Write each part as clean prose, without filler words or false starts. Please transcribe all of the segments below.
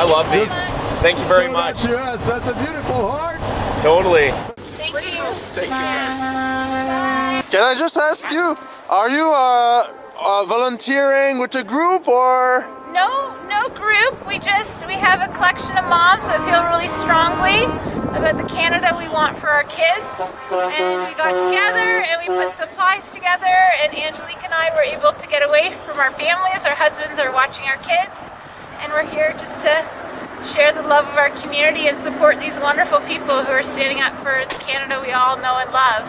I love these. Thank you very much. Yes, that's a beautiful heart. Totally. Thank you. Thank you. Can I just ask you, are you volunteering with a group or? No group. We have a collection of moms that feel really strongly about the Canada we want for our kids. And we got together and we put supplies together, and Angelique and I were able to get away from our families. Our husbands are watching our kids, and we're here just to share the love of our community and support these wonderful people who are standing up for the Canada we all know and love.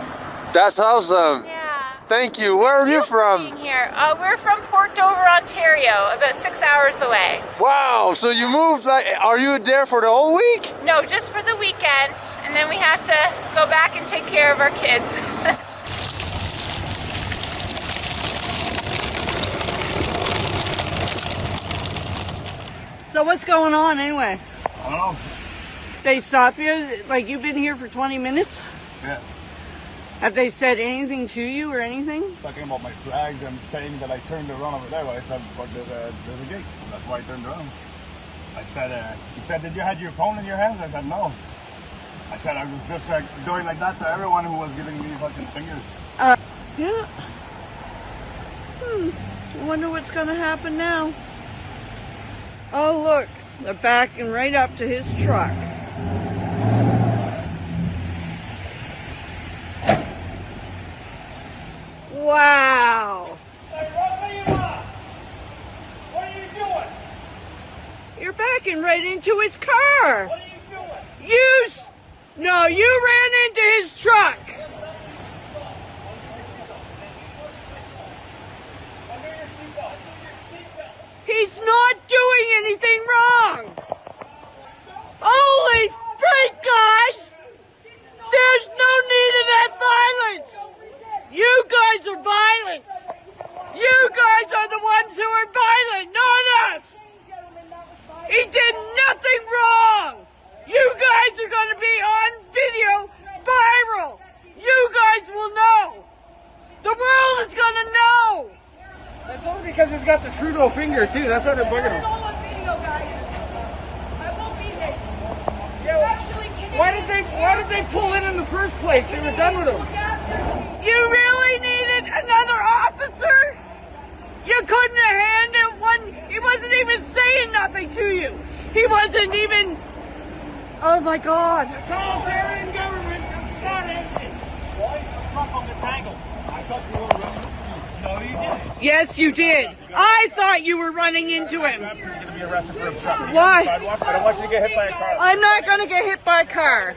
That's awesome. Yeah. Thank you. Where are you from? Being here. We're from Port Dover, Ontario, about 6 hours away. Wow, so you moved, are you there for the whole week? No, just for the weekend, and then we have to go back and take care of our kids. So what's going on anyway? I don't know. They stop you? Like, you've been here for 20 minutes? Yeah. Have they said anything to you or anything? Talking about my flags and saying that I turned around over there, but I said, but there's a gate. And that's why I turned around. I said, he said, did you have your phone in your hands? I said, no. I said, I was just doing like that to everyone who was giving me fucking fingers. Yeah. I wonder what's going to happen now. Oh, look. They're backing right up to his truck. Wow. Hey, Rosina! What are you doing? You're backing right into his car. What are you doing? No, you ran into his truck. Under your seatbelt. He's not doing anything wrong. Holy freak, guys. There's no need of that violence. You guys are violent. You guys are the ones who are violent, not us. He did nothing wrong. You guys are going to be on video viral. You guys will know. The world is going to know. That's only because he's got the Trudeau finger too. That's how they're bugging him. Why did they pull in the first place? They were done with him. You really needed another officer? You couldn't have handed one. He wasn't even saying nothing to you. He wasn't even. Oh my God. Totalitarian government does not exist. Why? I'm not from this angle. I thought you were running. No, you didn't. Yes, you did. I thought you were running into him. You're going to be arrested for obstructing. Why? I don't want you to get hit by a car. I'm not going to get hit by a car.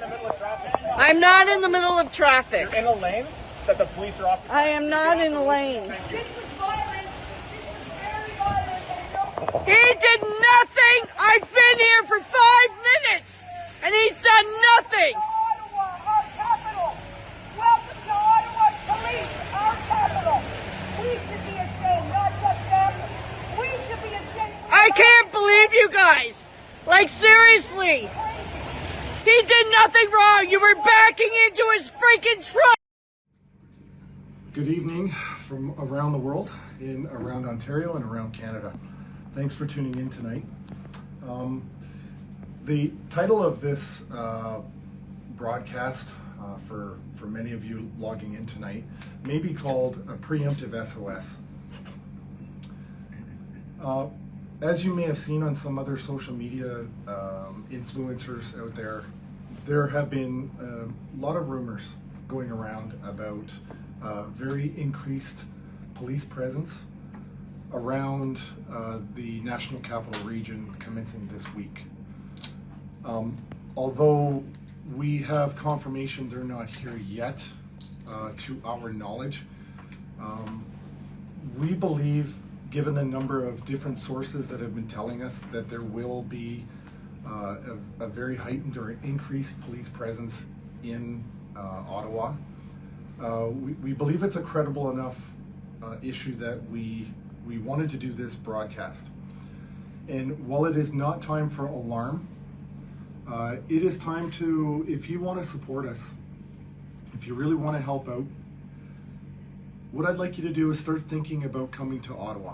I'm not in the middle of traffic. In a lane that the police are operating. I am not in the lane. He did nothing. I've been here for 5 minutes, and he's done nothing. Ottawa, our capital. Welcome to Ottawa Police, our capital. We should be ashamed, not just them. We should be ashamed. I can't believe you guys. Like, seriously. He did nothing wrong. You were backing into his freaking truck. Good evening from around the world, around Ontario and around Canada. Thanks for tuning in tonight. The title of this broadcast for many of you logging in tonight may be called a Preemptive SOS. As you may have seen on some other social media influencers out there, there have been a lot of rumors going around about very increased police presence around the National Capital Region commencing this week. Although we have confirmation they're not here yet, to our knowledge, we believe, given the number of different sources that have been telling us, that there will be a very heightened or increased police presence in Ottawa. We believe it's a credible enough issue that we wanted to do this broadcast. And while it is not time for alarm, it is time to, if you want to support us, if you really want to help out, what I'd like you to do is start thinking about coming to Ottawa.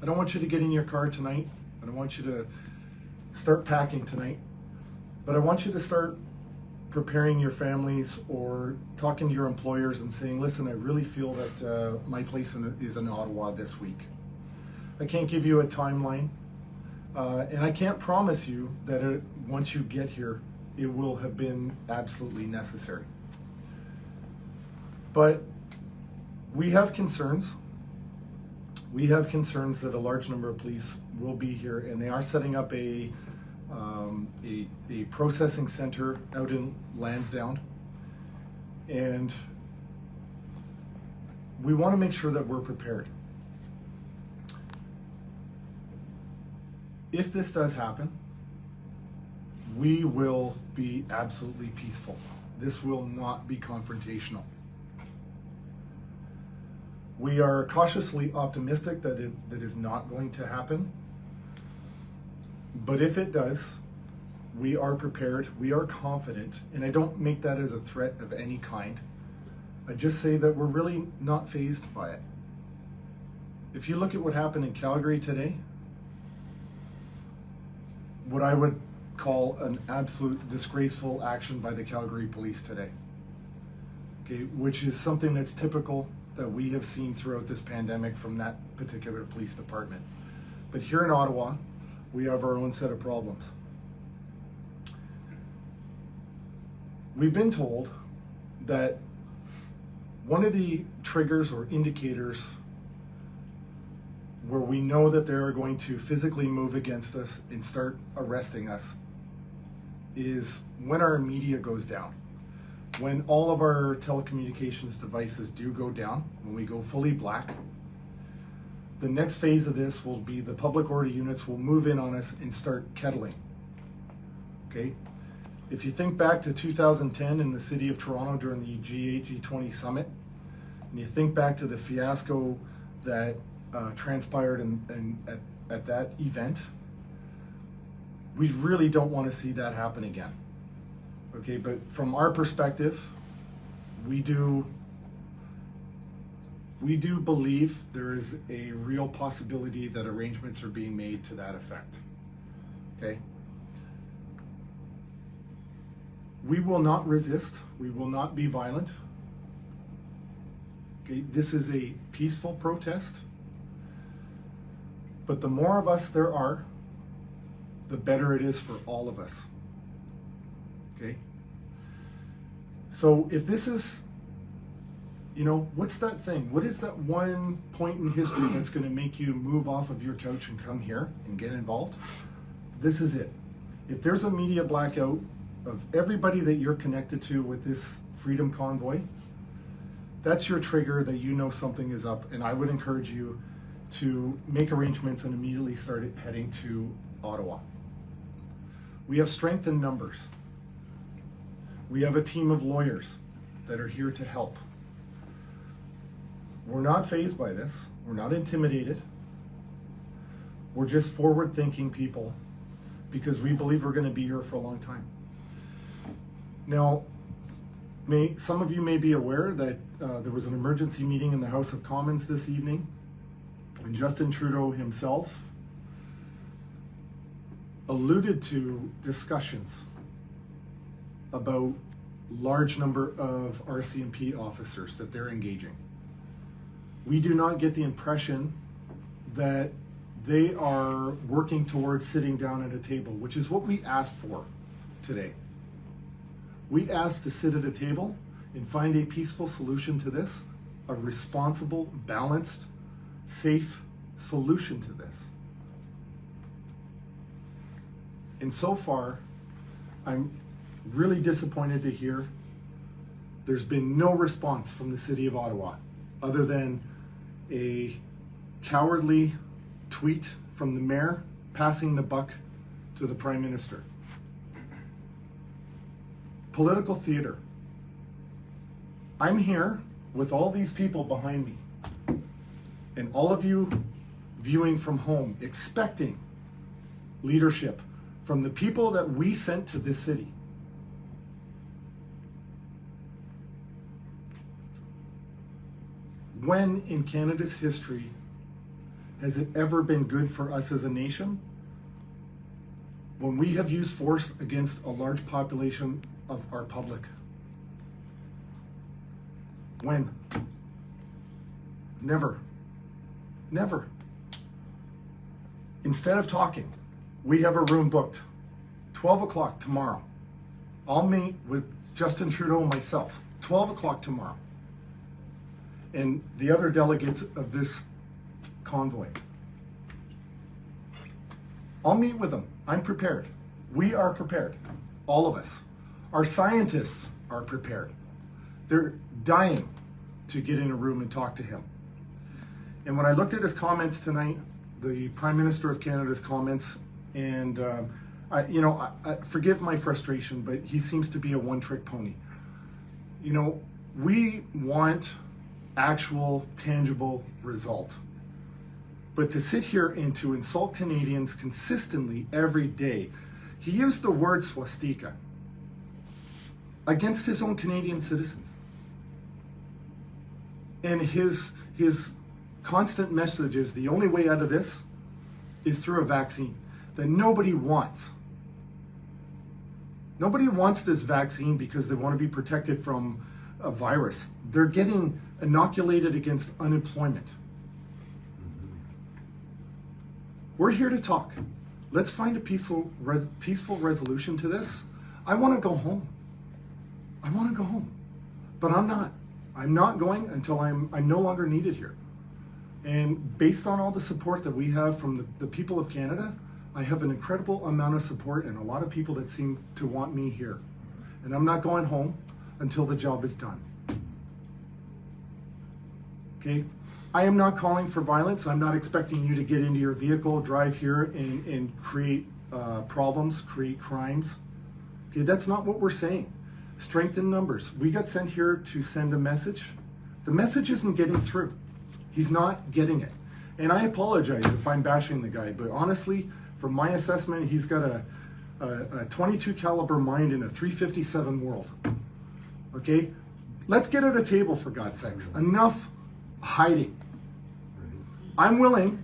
I don't want you to get in your car tonight. I don't want you to start packing tonight, but I want you to start preparing your families or talking to your employers and saying, listen, I really feel that my place is in Ottawa this week. I can't give you a timeline, and I can't promise you that once you get here, it will have been absolutely necessary. But we have concerns. We have concerns that a large number of police will be here, and they are setting up a processing center out in Lansdowne, and we want to make sure that we're prepared. If this does happen, we will be absolutely peaceful. This will not be confrontational. We are cautiously optimistic that that is not going to happen. But if it does, we are prepared, we are confident, and I don't make that as a threat of any kind. I just say that we're really not fazed by it. If you look at what happened in Calgary today, what I would call an absolute disgraceful action by the Calgary police today, okay, which is something that's typical that we have seen throughout this pandemic from that particular police department. But here in Ottawa, we have our own set of problems. We've been told that one of the triggers or indicators where we know that they're going to physically move against us and start arresting us is when our media goes down. When all of our telecommunications devices do go down, when we go fully black, the next phase of this will be the public order units will move in on us and start kettling. Okay? If you think back to 2010 in the city of Toronto during the G8, G20 summit, and you think back to the fiasco that transpired at that event, we really don't want to see that happen again. Okay, but from our perspective, we do believe there is a real possibility that arrangements are being made to that effect. Okay? We will not resist. We will not be violent. Okay? This is a peaceful protest. But the more of us there are, the better it is for all of us. Okay? So if this is, you know, what's that thing? What is that one point in history that's going to make you move off of your couch and come here and get involved? This is it. If there's a media blackout of everybody that you're connected to with this Freedom Convoy, that's your trigger that you know something is up, and I would encourage you to make arrangements and immediately start heading to Ottawa. We have strength in numbers. We have a team of lawyers that are here to help. We're not fazed by this. We're not intimidated. We're just forward-thinking people because we believe we're going to be here for a long time. Now, some of you may be aware that there was an emergency meeting in the House of Commons this evening, and Justin Trudeau himself alluded to discussions about large number of RCMP officers that they're engaging. We do not get the impression that they are working towards sitting down at a table, which is what we asked for today. We asked to sit at a table and find a peaceful solution to this, a responsible, balanced, safe solution to this. And so far, I'm really disappointed to hear there's been no response from the City of Ottawa other than a cowardly tweet from the mayor passing the buck to the Prime Minister. Political theater. I'm here with all these people behind me and all of you viewing from home, expecting leadership from the people that we sent to this city. When in Canada's history has it ever been good for us as a nation when we have used force against a large population of our public? When? Never. Never. Instead of talking, we have a room booked. 12 o'clock tomorrow. I'll meet with Justin Trudeau and myself. 12 o'clock tomorrow. And the other delegates of this convoy. I'll meet with them. I'm prepared. We are prepared. All of us. Our scientists are prepared. They're dying to get in a room and talk to him. And when I looked at his comments tonight, the Prime Minister of Canada's comments, and I forgive my frustration, but he seems to be a one-trick pony. You know, we want actual, tangible result. But to sit here and to insult Canadians consistently every day, he used the word swastika against his own Canadian citizens. And his constant message is the only way out of this is through a vaccine that nobody wants. Nobody wants this vaccine because they want to be protected from a virus. They're getting inoculated against unemployment. We're here to talk. Let's find a peaceful resolution to this. I want to go home. I want to go home. But I'm not. I'm not going until I'm no longer needed here. And based on all the support that we have from the people of Canada, I have an incredible amount of support and a lot of people that seem to want me here. And I'm not going home until the job is done. Okay? I am not calling for violence. I'm not expecting you to get into your vehicle, drive here, and create problems, create crimes. Okay, that's not what we're saying. Strength in numbers. We got sent here to send a message. The message isn't getting through. He's not getting it. And I apologize if I'm bashing the guy, but honestly, from my assessment, he's got a 22 caliber mind in a 357 world. Okay? Let's get at a table, for God's sakes. Enough hiding. I'm willing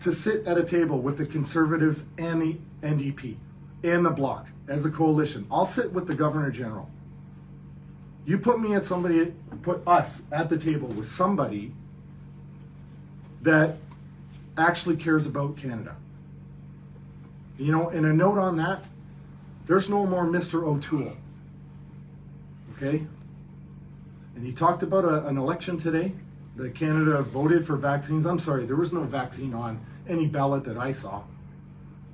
to sit at a table with the Conservatives and the NDP and the Bloc as a coalition. I'll sit with the Governor General. You put us at the table with somebody that actually cares about Canada. You know, and a note on that, there's no more Mr. O'Toole. Okay? And he talked about an election today that Canada voted for vaccines. I'm sorry, there was no vaccine on any ballot that I saw.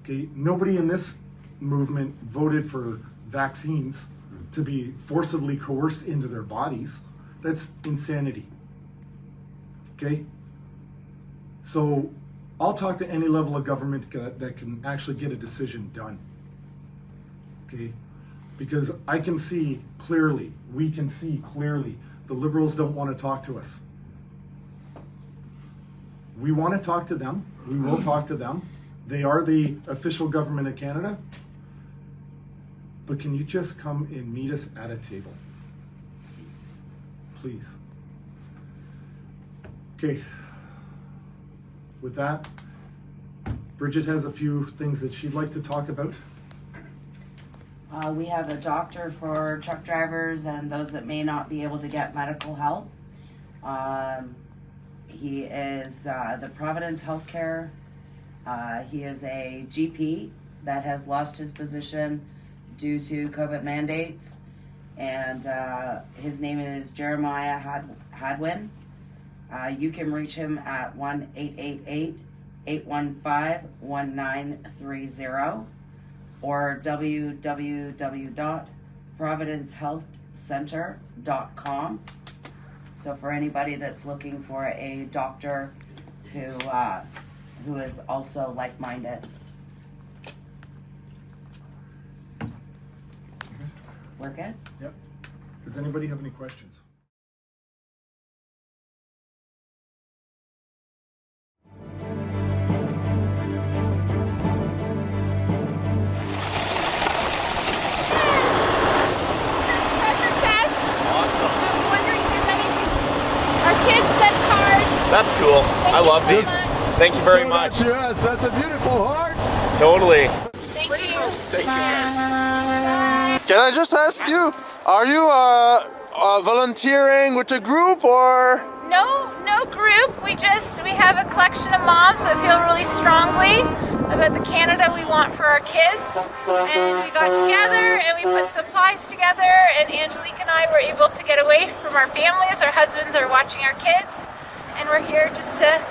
Okay, nobody in this movement voted for vaccines to be forcibly coerced into their bodies. That's insanity. Okay? So I'll talk to any level of government that can actually get a decision done. Okay? Because I can see clearly, we can see clearly, the Liberals don't want to talk to us. We want to talk to them. We will talk to them. They are the official government of Canada. But can you just come and meet us at a table? Please. Okay. With that, Bridget has a few things that she'd like to talk about. We have a doctor for truck drivers and those that may not be able to get medical help. He is the Providence Healthcare. He is a GP that has lost his position due to COVID mandates. And his name is Jeremiah Hadwin. You can reach him at 1-888-815-1930 or www.providencehealthcenter.com. So for anybody that's looking for a doctor who is also like-minded. We're good? Yep. Does anybody have any questions? That's cool. I love these. Thank you very much. Yes, that's a beautiful heart. Totally. Thank you. Can I just ask you, are you volunteering with a group or? No group. We have a collection of moms that feel really strongly about the Canada we want for our kids. And we got together and we put supplies together, and Angelique and I were able to get away from our families. Our husbands are watching our kids, and we're here just to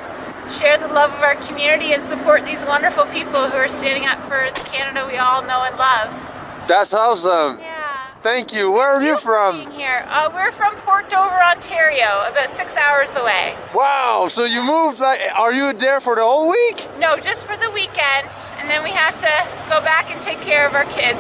share the love of our community and support these wonderful people who are standing up for the Canada we all know and love. That's awesome. Yeah. Thank you. Where are you from? Being here. We're from Port Dover, Ontario, about 6 hours away. Wow, so you moved, like, are you there for the whole week? No, just for the weekend, and then we have to go back and take care of our kids.